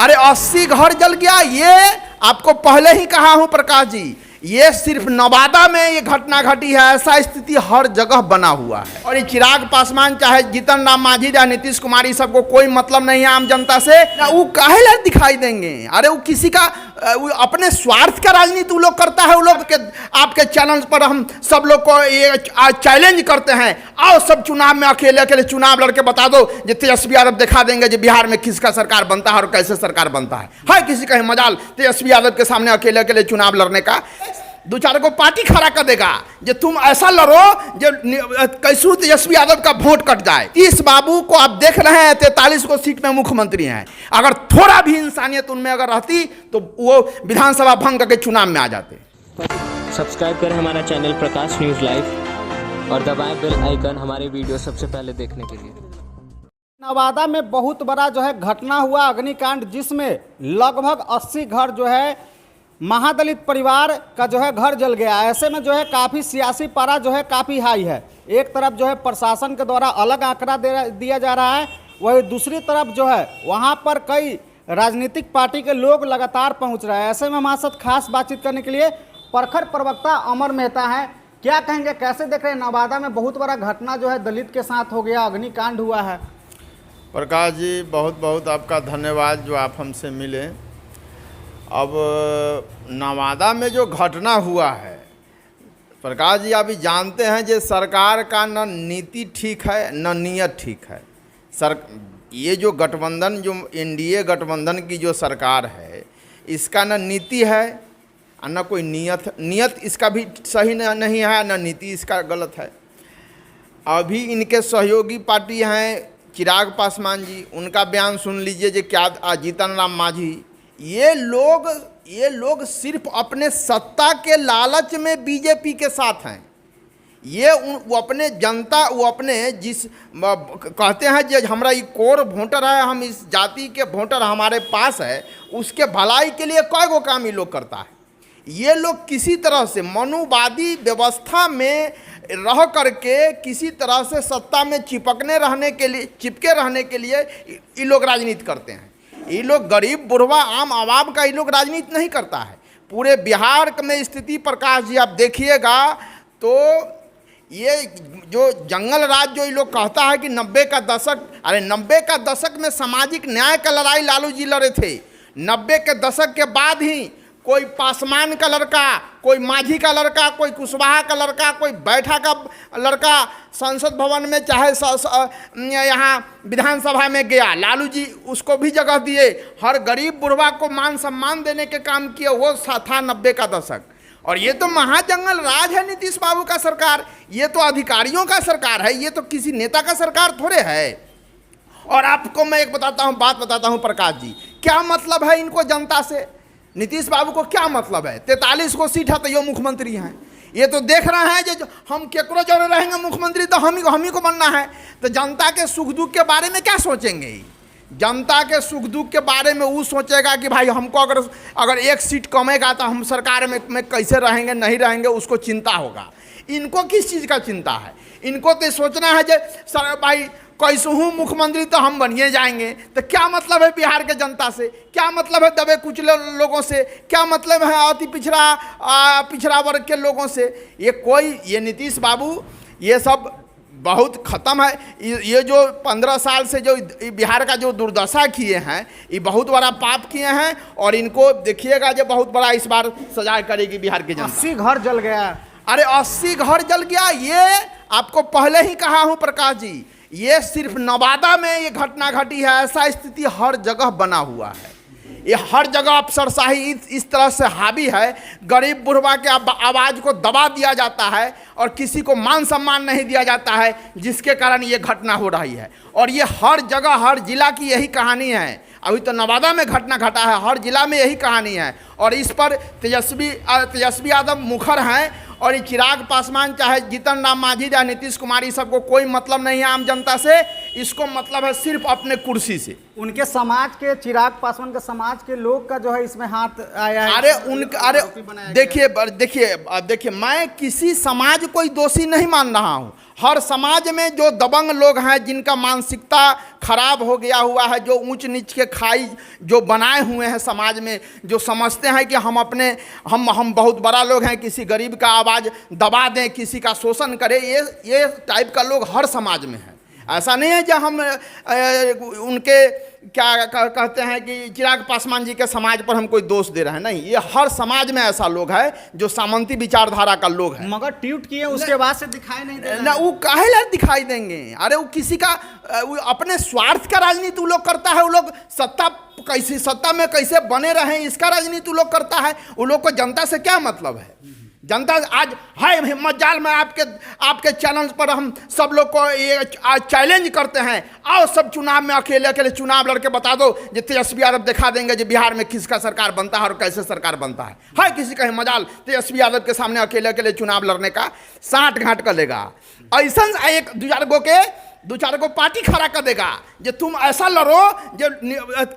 अरे 80 घर जल गया, ये आपको पहले ही कहा हूं प्रकाश जी, ये सिर्फ नवादा में ये घटना घटी है, ऐसा स्थिति हर जगह बना हुआ है। और ये चिराग पासवान चाहे जीतन राम मांझी या नीतीश कुमार, सबको कोई मतलब नहीं है आम जनता से, वो काहे ला दिखाई देंगे। अरे वो किसी का वो अपने स्वार्थ का राजनीति वो लोग करता है। वो लोग के आपके चैनल पर हम सब लोग को ये चैलेंज करते हैं, आओ सब चुनाव में अकेले अकेले चुनाव लड़के बता दो, जो तेजस्वी यादव दिखा देंगे जो बिहार में किसका सरकार बनता है और कैसे सरकार बनता है किसी का मजाल तेजस्वी यादव के सामने अकेले अकेले चुनाव लड़ने का। दो चार को पार्टी खड़ा कर देगा जो तुम ऐसा लड़ो जो कैसू तेजस्वी यादव का वोट कट जाए। इस बाबू को आप देख रहे हैं 43 को सीट में मुख्यमंत्री हैं, अगर थोड़ा भी इंसानियत उनमें अगर रहती तो वो विधानसभा भंग करके चुनाव में आ जाते। सब्सक्राइब करें हमारा चैनल प्रकाश न्यूज लाइव और दबाएं बेल आइकन हमारे वीडियो सबसे पहले देखने के लिए। नवादा में बहुत बड़ा जो है घटना हुआ अग्निकांड, जिसमें लगभग 80 घर जो है महादलित परिवार का जो है घर जल गया। ऐसे में जो है काफ़ी सियासी पारा जो है काफ़ी हाई है। एक तरफ जो है प्रशासन के द्वारा अलग आंकड़ा दिया जा रहा है, वही दूसरी तरफ जो है वहां पर कई राजनीतिक पार्टी के लोग लगातार पहुंच रहे हैं। ऐसे में हमारे साथ खास बातचीत करने के लिए प्रखर प्रवक्ता अमर मेहता हैं। क्या कहेंगे, कैसे देख रहे हैं नवादा में बहुत बड़ा घटना जो है दलित के साथ हो गया, अग्निकांड हुआ है। प्रकाश जी बहुत बहुत आपका धन्यवाद जो आप हमसे मिले। अब नवादा में जो घटना हुआ है प्रकाश जी, अभी जानते हैं जो सरकार का न नीति ठीक है न नियत ठीक है। ये जो गठबंधन, जो एनडीए गठबंधन की जो सरकार है, इसका न नीति है और न कोई नियत इसका भी सही नहीं है, न नीति इसका गलत है। अभी इनके सहयोगी पार्टी हैं चिराग पासवान जी, उनका बयान सुन लीजिए जो क्या जीतन राम मांझी, ये लोग सिर्फ अपने सत्ता के लालच में बीजेपी के साथ हैं। वो अपने जनता, वो अपने जिस कहते हैं जो हमारा ये कोर वोटर है, हम इस जाति के वोटर हमारे पास है, उसके भलाई के लिए कई गो काम ये लोग करता है। ये लोग किसी तरह से मनुवादी व्यवस्था में रह करके किसी तरह से सत्ता में चिपके रहने के लिए ये लोग राजनीति करते हैं। ये लोग गरीब बुढ़वा आम आवाम का ये लोग राजनीति नहीं करता है। पूरे बिहार में स्थिति प्रकाश जी आप देखिएगा तो ये जो जंगल राज जो ये लोग कहता है कि 90 का दशक, अरे 90 का दशक में सामाजिक न्याय का लड़ाई लालू जी लड़े थे। 90 के दशक के बाद ही कोई पासवान का लड़का, कोई मांझी का लड़का, कोई कुशवाहा का लड़का, कोई बैठा का लड़का संसद भवन में चाहे यहाँ विधानसभा में गया, लालू जी उसको भी जगह दिए। हर गरीब बुढ़वा को मान सम्मान देने के काम किए, वो था 90 का दशक। और ये तो महाजंगल राज है नीतीश बाबू का सरकार, ये तो अधिकारियों का सरकार है, ये तो किसी नेता का सरकार थोड़े है। और आपको मैं एक बात बताता हूँ प्रकाश जी, क्या मतलब है इनको जनता से, नीतीश बाबू को क्या मतलब है। 43 को सीट है तो ये मुख्यमंत्री हैं, ये तो देख रहे हैं जो हम केकरो जोड़े रहेंगे मुख्यमंत्री तो हम ही को बनना है। तो जनता के सुख दुख के बारे में क्या सोचेंगे, जनता के सुख दुख के बारे में वो सोचेगा कि भाई हमको अगर एक सीट कमेगा तो हम सरकार में कैसे रहेंगे नहीं रहेंगे, उसको चिंता होगा। इनको किस चीज़ का चिंता है, इनको तो सोचना है जो सर भाई कैसे हूँ मुख्यमंत्री तो हम बनिए जाएंगे। तो क्या मतलब है बिहार के जनता से, क्या मतलब है दबे कुचले लोगों से, क्या मतलब है अति पिछड़ा वर्ग के लोगों से। ये नीतीश बाबू ये सब बहुत ख़त्म है। ये जो 15 साल से जो बिहार का जो दुर्दशा किए हैं, ये बहुत बड़ा पाप किए हैं। और इनको देखिएगा जो बहुत बड़ा इस बार सजा करेगी बिहार की जनता। 80 घर जल गया, अरे 80 घर जल गया, ये आपको पहले ही कहा हूँ प्रकाश जी, ये सिर्फ नवादा में ये घटना घटी है, ऐसा स्थिति हर जगह बना हुआ है। ये हर जगह अफसरशाही इस तरह से हावी है, गरीब बुढ़वा के आवाज़ को दबा दिया जाता है और किसी को मान सम्मान नहीं दिया जाता है, जिसके कारण ये घटना हो रही है। और ये हर जगह हर जिला की यही कहानी है। अभी तो नवादा में घटना घटा है, हर जिला में यही कहानी है। और इस पर तेजस्वी यादव मुखर हैं, और ये चिराग पासवान चाहे जीतन राम मांझी या नीतीश कुमार, सबको कोई मतलब नहीं है आम जनता से, इसको मतलब है सिर्फ अपने कुर्सी से। उनके समाज के, चिराग पासवान के समाज के लोग का जो है इसमें हाथ आया है। अरे उनका, अरे आरोपी बनाया गया। देखिए मैं किसी समाज को ही दोषी नहीं मान रहा हूँ। हर समाज में जो दबंग लोग हैं, जिनका मानसिकता खराब हो गया हुआ है, जो ऊंच नीच के खाई जो बनाए हुए हैं समाज में, जो समझते हैं कि हम बहुत बड़ा लोग हैं, किसी गरीब का आवाज़ दबा दें, किसी का शोषण करें, ये टाइप का लोग हर समाज में है। ऐसा नहीं है जो हम उनके क्या कहते हैं कि चिराग पासवान जी के समाज पर हम कोई दोष दे रहे हैं, नहीं। ये हर समाज में ऐसा लोग है जो सामंती विचारधारा का लोग है। मगर ट्वीट किए उसके बाद से दिखाई नहीं दे रहा है। ना वो काहे ला दिखाई देंगे? अरे वो किसी का वो अपने स्वार्थ का राजनीति वो लोग करता है। वो लोग सत्ता में कैसे बने रहे इसका राजनीति वो लोग करता है। वो लोग को जनता से क्या मतलब है? जनता आज है मजाल में आपके चैनल पर हम सब लोग को ये आज चैलेंज करते हैं, आओ सब चुनाव में अकेले चुनाव लड़के बता दो, जो तेजस्वी यादव दिखा देंगे जो बिहार में किसका सरकार बनता है और कैसे सरकार बनता है किसी का मजाल तेजस्वी यादव के सामने अकेले चुनाव लड़ने का, साठ घाट कर लेगा। ऐसा एक दो चार को पार्टी खड़ा कर देगा जो तुम ऐसा लड़ो जो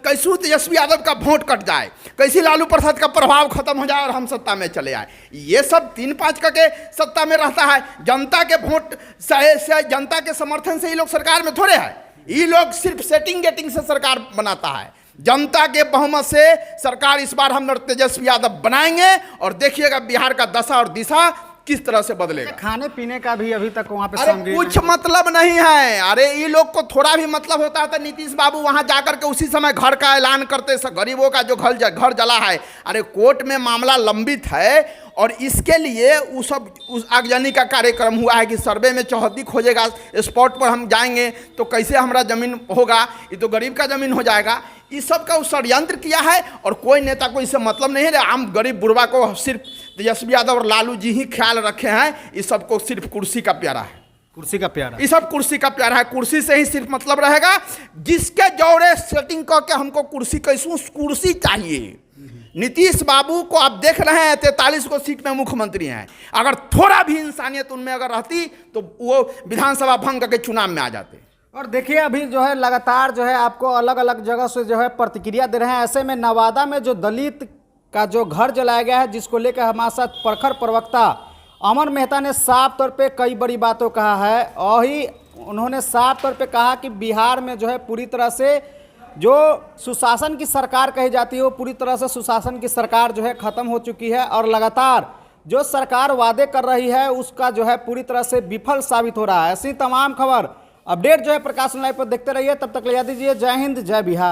कैसे तेजस्वी यादव का वोट कट जाए, कैसे लालू प्रसाद का प्रभाव खत्म हो जाए और हम सत्ता में चले आए। ये सब 3-5 करके सत्ता में रहता है। जनता के वोट से जनता के समर्थन से ये लोग सरकार में थोड़े है। ये लोग सिर्फ सेटिंग गेटिंग से सरकार बनाता है। जनता के बहुमत से सरकार इस बार हम तेजस्वी यादव बनाएंगे और देखिएगा बिहार का दशा और दिशा किस तरह से बदलेगा। खाने पीने का भी अभी तक वहाँ पे अरे कुछ मतलब नहीं है। अरे ये लोग को थोड़ा भी मतलब होता है तो नीतीश बाबू वहां जाकर के उसी समय घर का ऐलान करते, गरीबों का जो घर जला है। अरे कोर्ट में मामला लंबित है और इसके लिए उस आगजनी का कार्यक्रम हुआ है कि सर्वे में चौहद्दी खोजेगा, स्पॉट पर हम जाएंगे तो कैसे हमारा जमीन होगा, ये तो गरीब का जमीन हो जाएगा। इस सब का षड्यंत्र किया है और कोई नेता को इससे मतलब नहीं है। आम गरीब बुढ़वा को सिर्फ तेजस्वी यादव और लालू जी ही ख्याल रखे हैं। इस सबको सिर्फ कुर्सी का प्यारा है, कुर्सी का प्यारा। ये सब कुर्सी का प्यारा है। कुर्सी से ही सिर्फ मतलब रहेगा। जिसके जोड़े सेटिंग करके हमको कुर्सी चाहिए। नीतीश बाबू को आप देख रहे हैं 43 को सीट में मुख्यमंत्री हैं। अगर थोड़ा भी इंसानियत उनमें अगर रहती तो वो विधानसभा भंग करके चुनाव में आ जाते। और देखिए अभी जो है लगातार जो है आपको अलग अलग जगह से जो है प्रतिक्रिया दे रहे हैं। ऐसे में नवादा में जो दलित का जो घर जलाया गया है, जिसको लेकर हमारे साथ प्रखर प्रवक्ता अमर मेहता ने साफ तौर पे कई बड़ी बातों कहा है। और ही उन्होंने साफ तौर पे कहा कि बिहार में जो है पूरी तरह से जो सुशासन की सरकार कही जाती है वो पूरी तरह से सुशासन की सरकार जो है ख़त्म हो चुकी है और लगातार जो सरकार वादे कर रही है उसका जो है पूरी तरह से विफल साबित हो रहा है। ऐसी तमाम खबर अपडेट जो है प्रकाश लाइव पर देखते रहिए। तब तक ले जा दीजिए। जय हिंद, जय बिहार।